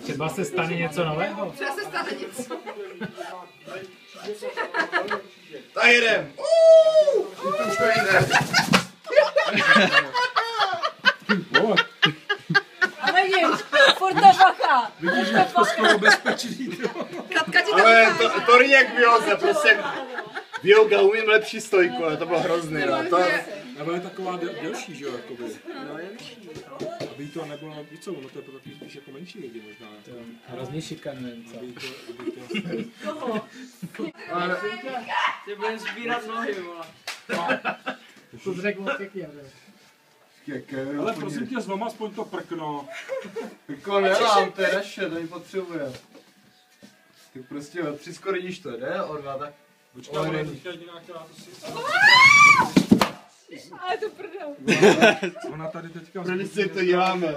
Třeba se stane něco nového. Třeba se stane něco. Tak jedem! Už to jde. A vidím, furt to bacha. Vidíš, že to skoro bezpečný. Katka ti to Ale to není jak bioza, prostě bioga umím lepší stojku, ale to bylo hrozný, no. To... Nebo je taková delší, že jo, jakoby. Aby to nebylo, víc co, ono to je pro takový spíš jako menší lidi možná. Hrozně šikanuje, co? Koho? Ty budeš sbírat nohy, vole. To řekl moc pěkně, Ale prosím tě, zlom aspoň to prkno. Jako nemám, to je naše, to nepotřebujeme. Tak prostě o 3 skoro když to jde, o 2 tak... Počkej, ale teďka jediná, která to si... Ale to prdel. Ona tady teďka... Pro nic si to děláme.